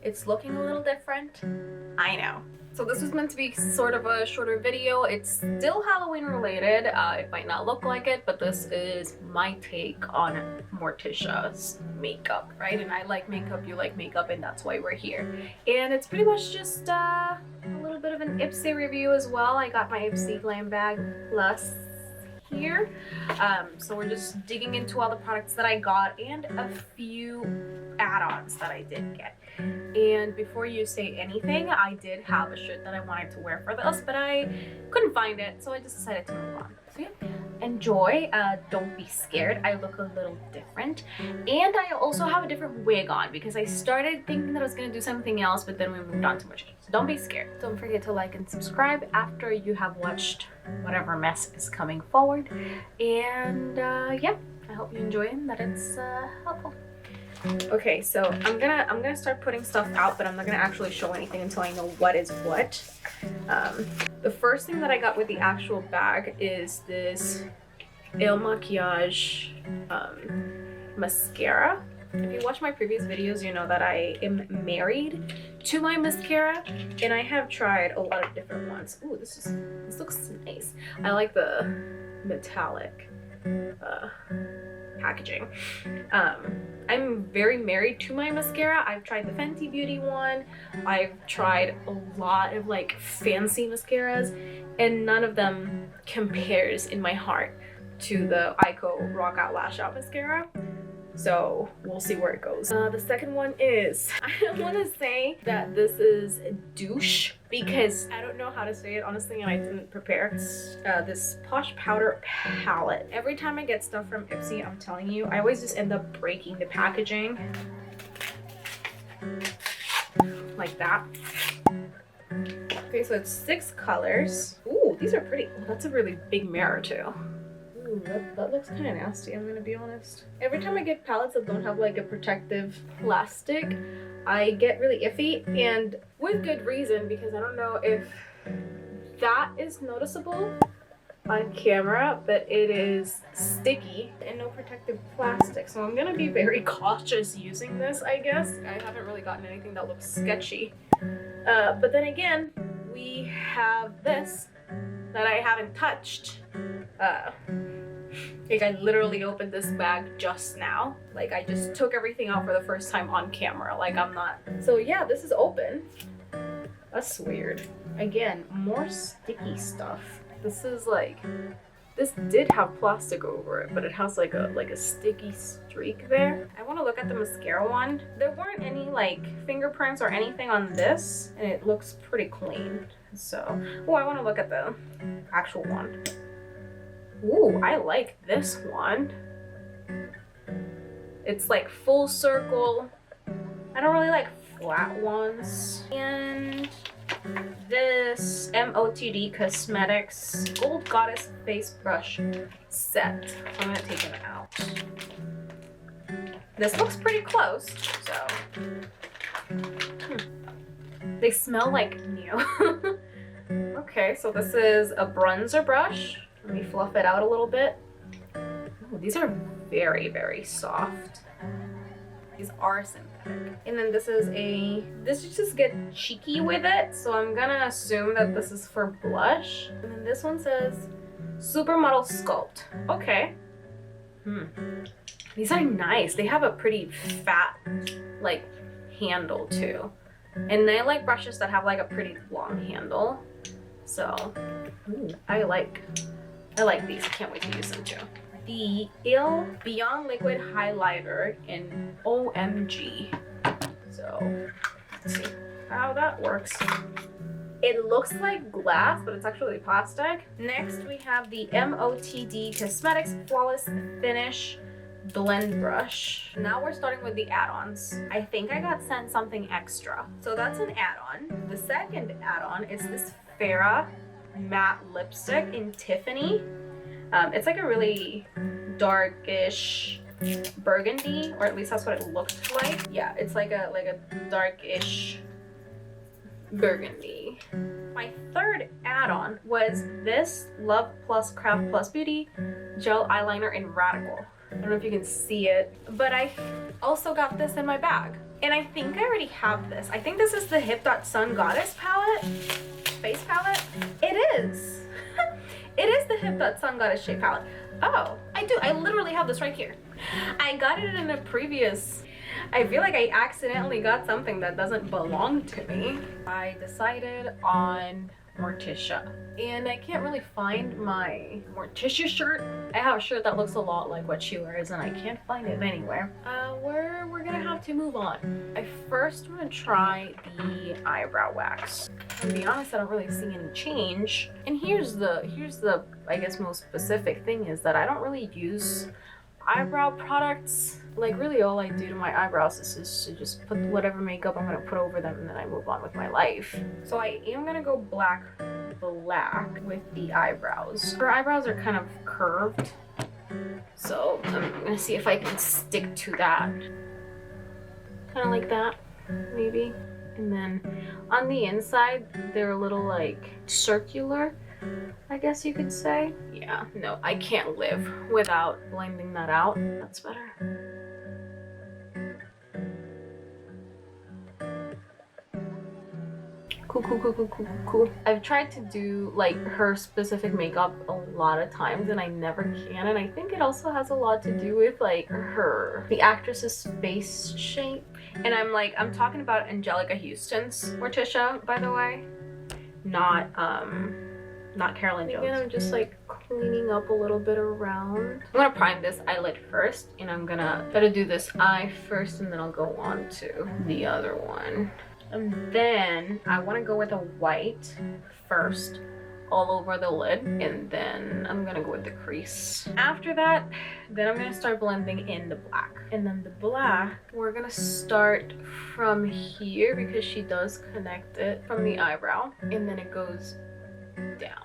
It's looking a little different. I know. So this was meant to be sort of a shorter video. It's still Halloween related. It might not look like it, but this is my take on Morticia's makeup, right? And I like makeup, you like makeup, and that's why we're here. And it's pretty much just a little bit of an Ipsy review as well. I got my Ipsy Glam Bag Plus here. So we're just digging into all the products that I got and a few add-ons that I did get. And before you say anything, I did have a shirt that I wanted to wear for this, but I couldn't find it, so I just decided to move on. So yeah, enjoy. Don't be scared. I look a little different, and I also have a different wig on because I started thinking that I was gonna do something else, but then we moved on to much. So don't be scared. Don't forget to like and subscribe after you have watched whatever mess is coming forward. And yeah, I hope you enjoy and that it's helpful. Okay, so I'm gonna start putting stuff out, but I'm not gonna actually show anything until I know what is what. The first thing that I got with the actual bag is this ILLAMASQUA mascara. If you watch my previous videos, you know that I am married to my mascara, and I have tried a lot of different ones. Ooh, this looks nice. I like the metallic packaging. I'm very married to my mascara. I've tried the Fenty Beauty one. I've tried a lot of like fancy mascaras, and none of them compares in my heart to the Ico Rock Out Lash Out mascara. So we'll see where it goes. The second one is, I want to say that this is DOUCCE because I don't know how to say it honestly, and I didn't prepare. It's this Posh powder palette. Every time I get stuff from Ipsy, I'm telling you, I always just end up breaking the packaging like that. Okay, so it's 6 colors. Ooh, these are pretty. Oh, that's a really big mirror too. Ooh, that looks kind of nasty, I'm gonna be honest. Every time I get palettes that don't have like a protective plastic, I get really iffy, and with good reason, because I don't know if that is noticeable on camera, but it is sticky and no protective plastic, so I'm gonna be very cautious using this, I guess. I haven't really gotten anything that looks sketchy. But then again, we have this that I haven't touched. Like I literally opened this bag just now. Like I just took everything out for the first time on camera. Like I'm not. So yeah, this is open. That's weird. Again, more sticky stuff. This is like, this did have plastic over it, but it has like a sticky streak there. I want to look at the mascara one. There weren't any like fingerprints or anything on this, and it looks pretty clean. So, oh, I want to look at the actual one. Ooh, I like this one. It's like full circle. I don't really like flat ones. And this MOTD Cosmetics Gold Goddess Face Brush Set. I'm gonna take it out. This looks pretty close, so. They smell like new. Okay, so this is a bronzer brush. Let me fluff it out a little bit. Ooh, these are very, very soft. These are synthetic. And then this is just get cheeky with it. So I'm gonna assume that this is for blush. And then this one says Supermodel Sculpt. Okay. These are nice. They have a pretty fat, like, handle too. And I like brushes that have like a pretty long handle. So, ooh, I like these. I can't wait to use them too. The Beyond Liquid Highlighter in OMG. So, let's see how that works. It looks like glass, but it's actually plastic. Next, we have the MOTD Cosmetics Flawless Finish Blend Brush. Now we're starting with the add-ons. I think I got sent something extra. So that's an add-on. The second add-on is this Farrah matte lipstick in Tiffany. It's like a really darkish burgundy, or at least that's what it looked like. Yeah, it's like a darkish burgundy. My third add-on was this Love Plus Craft Plus Beauty Gel Eyeliner in Radical. I don't know if you can see it, but I also got this in my bag. And I think I already have this. I think this is the Hip.Sun Goddess palette, face palette. It is. It is the Hip.Sun Goddess shade palette. Oh, I do. I literally have this right here. I got it in a previous, I feel like I accidentally got something that doesn't belong to me. I decided on Morticia. And I can't really find my Morticia shirt. I have a shirt that looks a lot like what she wears and I can't find it anywhere. We're gonna have to move on. I first want to try the eyebrow wax. To be honest, I don't really see any change. And here's the I guess most specific thing is that I don't really use eyebrow products. Like really all I do to my eyebrows is to just put whatever makeup I'm gonna put over them and then I move on with my life. So I am gonna go black with the eyebrows. Her eyebrows are kind of curved, so I'm gonna see if I can stick to that. Kind of like that, maybe. And then on the inside, they're a little like circular, I guess you could say. Yeah, no, I can't live without blending that out. That's better. Cool. I've tried to do like her specific makeup a lot of times and I never can, and I think it also has a lot to do with like the actress's face shape. And I'm talking about Angelica Houston's Morticia, by the way, not Carolyn Jones. Again, I'm just like cleaning up a little bit around. I'm gonna prime this eyelid first, and I'm gonna try to do this eye first, and then I'll go on to the other one. And then I want to go with a white first all over the lid, and then I'm gonna go with the crease. After that, then I'm gonna start blending in the black. And then the black, we're gonna start from here because she does connect it from the eyebrow, and then it goes down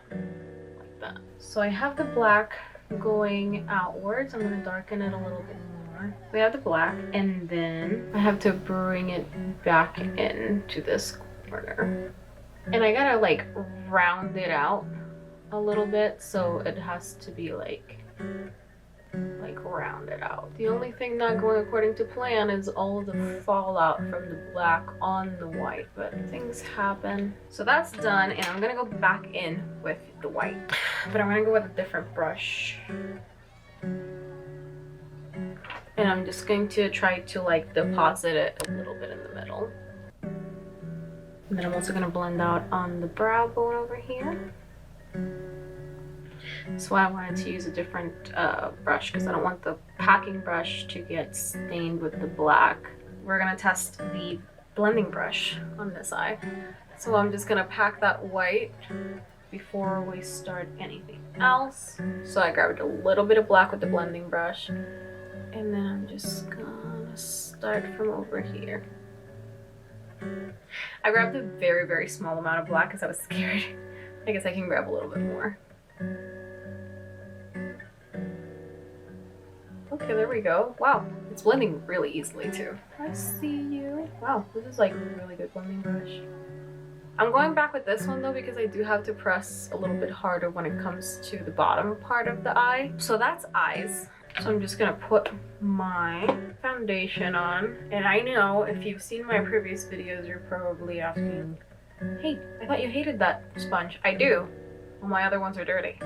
like that. So I have the black going outwards. I'm gonna darken it a little bit more. We have the black, and then I have to bring it back in to this corner. And I gotta like round it out a little bit, so it has to be like rounded out. The only thing not going according to plan is all of the fallout from the black on the white, but things happen. So that's done, and I'm gonna go back in with the white, but I'm gonna go with a different brush. And I'm just going to try to like deposit it a little bit in the middle. And then I'm also going to blend out on the brow bone over here. That's why I wanted to use a different brush, because I don't want the packing brush to get stained with the black. We're going to test the blending brush on this eye. So I'm just going to pack that white before we start anything else. So I grabbed a little bit of black with the blending brush. And then I'm just gonna start from over here. I grabbed a very, very small amount of black because I was scared. I guess I can grab a little bit more. Okay, there we go. Wow, it's blending really easily too. I see you. Wow, this is like a really good blending brush. I'm going back with this one though because I do have to press a little bit harder when it comes to the bottom part of the eye. So that's eyes. So I'm just gonna put my foundation on. And I know if you've seen my previous videos, you're probably asking, hey, I thought you hated that sponge. I do. Well, my other ones are dirty.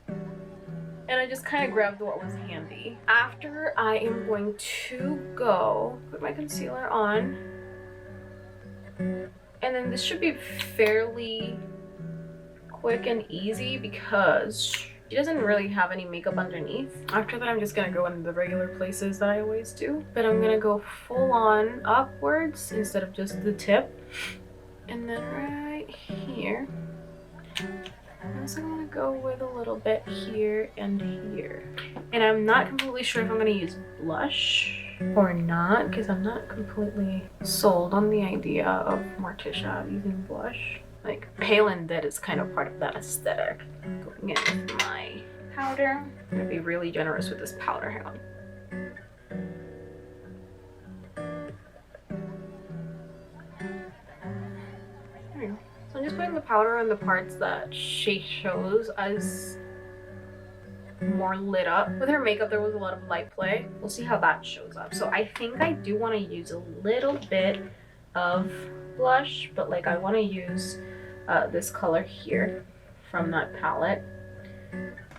And I just kind of grabbed what was handy. After, I am going to go put my concealer on. And then this should be fairly quick and easy because she doesn't really have any makeup underneath. After that, I'm just gonna go in the regular places that I always do. But I'm gonna go full on upwards instead of just the tip. And then right here, I'm also gonna go with a little bit here and here. And I'm not completely sure if I'm gonna use blush or not, because I'm not completely sold on the idea of Morticia using blush. Like, pale and dead is kind of part of that aesthetic. Going in with my powder. I'm gonna be really generous with this powder. Hang on. There we go. So I'm just putting the powder on the parts that she shows as more lit up. With her makeup, there was a lot of light play. We'll see how that shows up. So I think I do want to use a little bit of blush, but like I want to use this color here from that palette.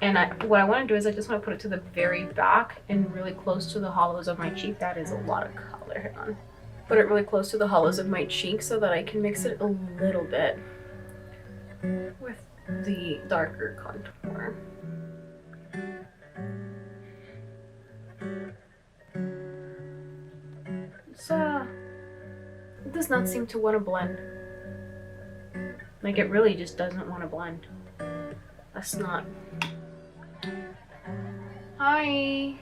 And what I want to do is I just want to put it to the very back and really close to the hollows of my cheek. That is a lot of color. Hang on. Put it really close to the hollows of my cheek so that I can mix it a little bit with the darker contour. It does not seem to want to blend. Like it really just doesn't want to blend. That's not. Hi.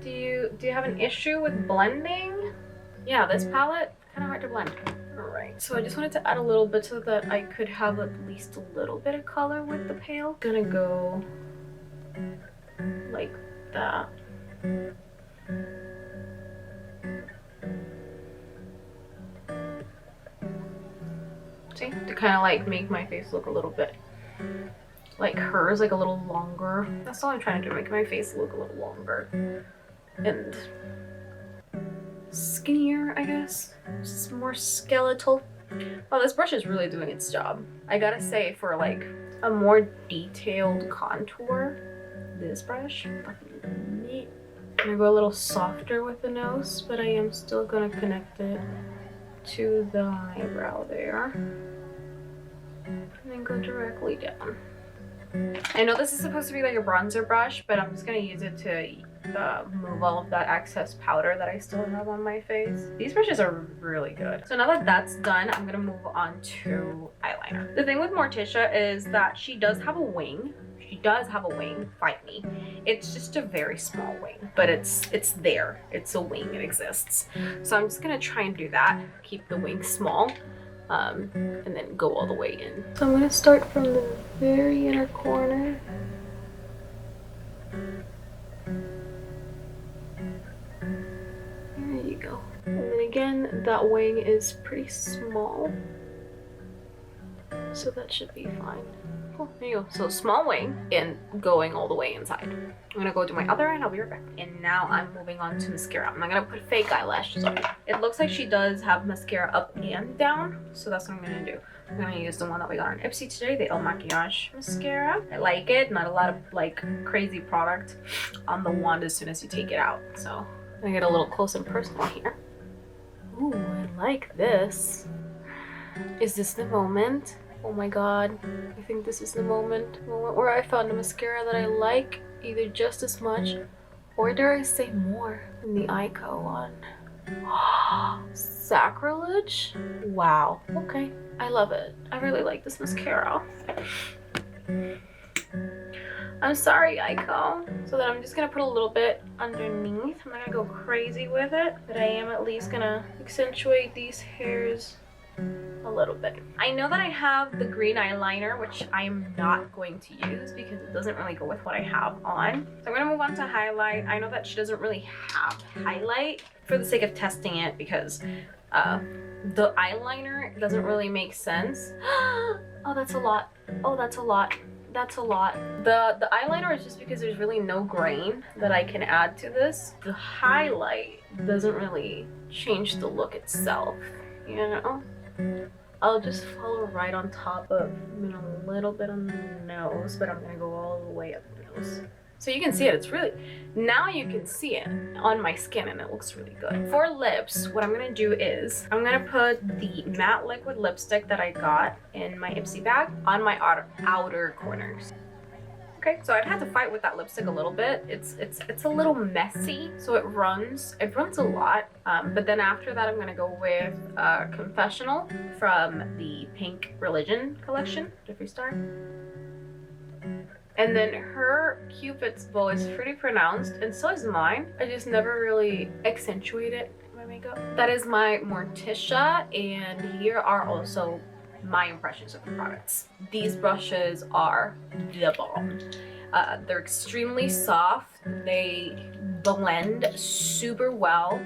Do you have an issue with blending? Yeah, this palette kind of hard to blend. Alright, so I just wanted to add a little bit so that I could have at least a little bit of color with the pale. Gonna go like that. See? To kind of like make my face look a little bit like hers, like a little longer. That's all I'm trying to do, make my face look a little longer and skinnier, I guess. Just more skeletal. Well, this brush is really doing its job. I gotta say, for like a more detailed contour, this brush, I'm gonna go a little softer with the nose, but I am still gonna connect it to the eyebrow there. And then go directly down. I know this is supposed to be like a bronzer brush, but I'm just gonna use it to move all of that excess powder that I still have on my face. These brushes are really good. So now that that's done, I'm gonna move on to eyeliner. The thing with Morticia is that she does have a wing. She does have a wing, fight me. It's just a very small wing, but it's there. It's a wing, it exists. So I'm just gonna try and do that, keep the wing small, and then go all the way in. So I'm gonna start from the very inner corner. There you go. And then again, that wing is pretty small, so that should be fine. Cool, there you go. So small wing and going all the way inside. I'm gonna go do my other eye and I'll be right back. And now I'm moving on to mascara. I'm not gonna put fake eyelashes on. It looks like she does have mascara up and down, so that's what I'm gonna do. I'm gonna use the one that we got on Ipsy today, the MAKIAGE mascara. I like it. Not a lot of like crazy product on the wand as soon as you take it out. So I'm gonna get a little close and personal here. Ooh, I like this. Is this the moment? Oh my god, I think this is the moment where I found a mascara that I like either just as much, or dare I say more, than the Ico one. Sacrilege? Wow. Okay, I love it. I really like this mascara. I'm sorry, Ico. So then I'm just gonna put a little bit underneath. I'm not gonna go crazy with it, but I am at least gonna accentuate these hairs a little bit. I know that I have the green eyeliner, which I'm not going to use because it doesn't really go with what I have on. So I'm gonna move on to highlight. I know that she doesn't really have highlight for the sake of testing it because the eyeliner doesn't really make sense. Oh, that's a lot. Oh, that's a lot. That's a lot. The eyeliner is just because there's really no grain that I can add to this. The highlight doesn't really change the look itself, you know? I'll just follow right on top of, you know, a little bit on the nose, but I'm gonna go all the way up the nose. So you can see it, it's really, now you can see it on my skin and it looks really good. For lips, what I'm gonna do is, I'm gonna put the matte liquid lipstick that I got in my Ipsy bag on my outer corners. Okay, so I've had to fight with that lipstick a little bit. It's a little messy, so it runs a lot. But then after that, I'm gonna go with Confessional from the Pink Religion collection, Jeffree Star. And then her Cupid's bow is pretty pronounced, and so is mine. I just never really accentuate it in my makeup. That is my Morticia, and here are also my impressions of the products. These brushes are the bomb. They're extremely soft. They blend super well.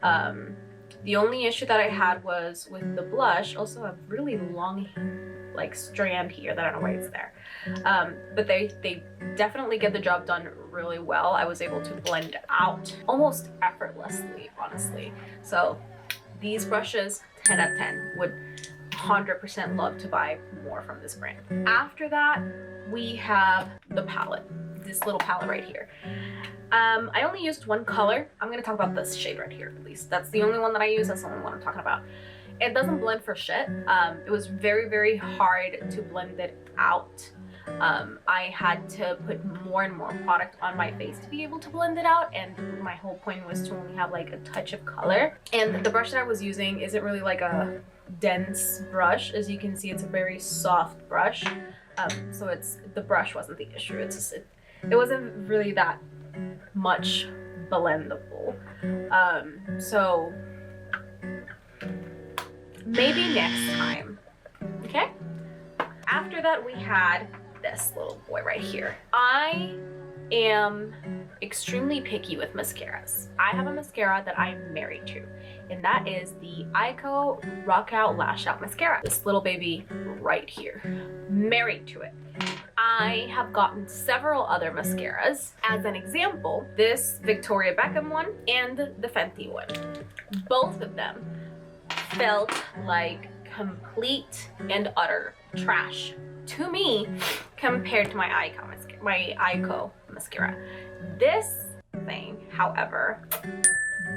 The only issue that I had was with the blush. Also, I have really long like strand here that I don't know why it's there. But they definitely get the job done really well. I was able to blend out almost effortlessly, honestly. So these brushes, 10 out of 10, would 100% love to buy more from this brand. After that, we have the palette, this little palette right here. I only used one color. I'm gonna talk about this shade right here, at least. That's the only one that I use. That's the only one I'm talking about. It doesn't blend for shit. It was very, very hard to blend it out. I had to put more and more product on my face to be able to blend it out, and my whole point was to only have like a touch of color. And the brush that I was using isn't really like a dense brush. As you can see, it's a very soft brush. So the brush wasn't the issue. It's just, it wasn't really that much blendable. So maybe next time, okay? After that, we had this little boy right here. I am extremely picky with mascaras. I have a mascara that I'm married to, and that is the Eyeko Rock Out Lash Out Mascara. This little baby right here. Married to it. I have gotten several other mascaras. As an example, this Victoria Beckham one and the Fenty one. Both of them felt like complete and utter trash to me compared to my Eyeko mascara. This thing, however,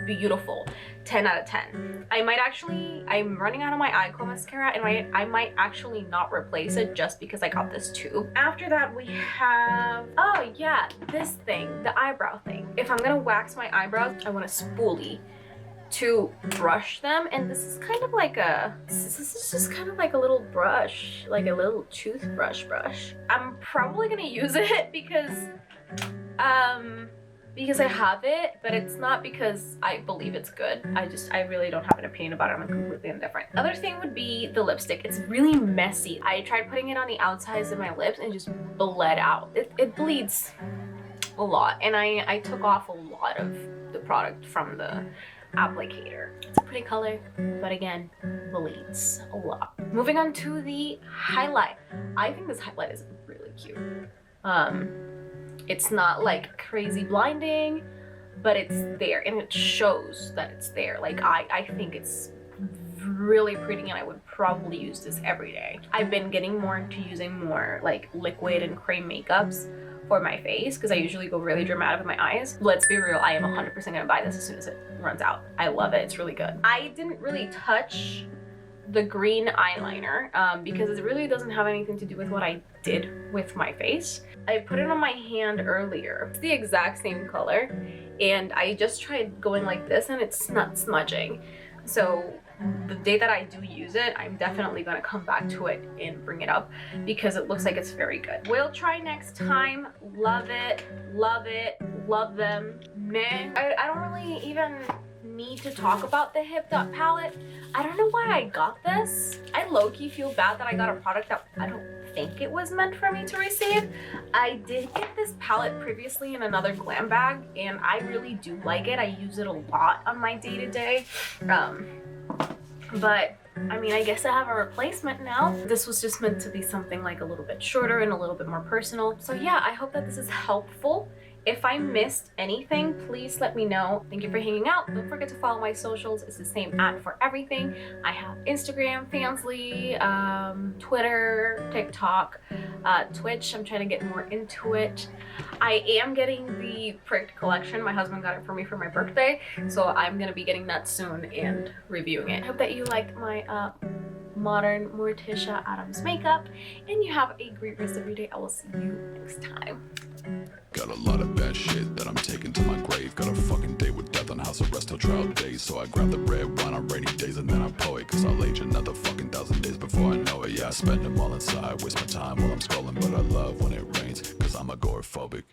beautiful. 10 out of 10. I'm running out of my Eyeko mascara, and I might actually not replace it just because I got this tube. After that, we have, oh yeah, this thing, the eyebrow thing. If I'm gonna wax my eyebrows, I want a spoolie to brush them, and this is kind of like this is just kind of like a little brush, like a little toothbrush brush. I'm probably gonna use it because I have it, but it's not because I believe it's good. I really don't have an opinion about it. I'm completely indifferent. Other thing would be the lipstick. It's really messy. I tried putting it on the outsides of my lips and it just bled out. It bleeds a lot, and I took off a lot of the product from the applicator. It's a pretty color, but again, bleeds a lot. Moving on to the highlight. I think this highlight is really cute. It's not like crazy blinding, but it's there, and it shows that it's there. Like I think it's really pretty, and I would probably use this every day. I've been getting more into using more like liquid and cream makeups for my face because I usually go really dramatic with my eyes. Let's be real, I am 100% gonna buy this as soon as it runs out. I love it, it's really good. I didn't really touch the green eyeliner because it really doesn't have anything to do with what I did with my face. I put it on my hand earlier. It's the exact same color, and I just tried going like this and it's not smudging. So the day that I do use it, I'm definitely gonna come back to it and bring it up because it looks like it's very good. We'll try next time. Love it, love them. Meh. I don't really even need to talk about the Hip Dot palette. I don't know why I got this. I low-key feel bad that I got a product that I don't think it was meant for me to receive. I did get this palette previously in another glam bag, and I really do like it. I use it a lot on my day-to-day. But I mean, I guess I have a replacement now. This was just meant to be something like a little bit shorter and a little bit more personal. So yeah, I hope that this is helpful. If I missed anything, please let me know. Thank you for hanging out. Don't forget to follow my socials. It's the same @ for everything. I have Instagram, Fansly, Twitter, TikTok, Twitch. I'm trying to get more into it. I am getting the Pricked collection. My husband got it for me for my birthday, so I'm gonna be getting that soon and reviewing it. I hope that you liked my modern Morticia Addams makeup, and you have a great rest of your day. I will see you next time. Got a lot of bad shit that I'm taking to my grave. Got a fucking day with death on house arrest till trial days. So I grab the red wine on rainy days and then I pour it. Cause I'll age another fucking 1,000 days before I know it. Yeah, I spend them all inside, waste my time while I'm scrolling. But I love when it rains, cause I'm agoraphobic.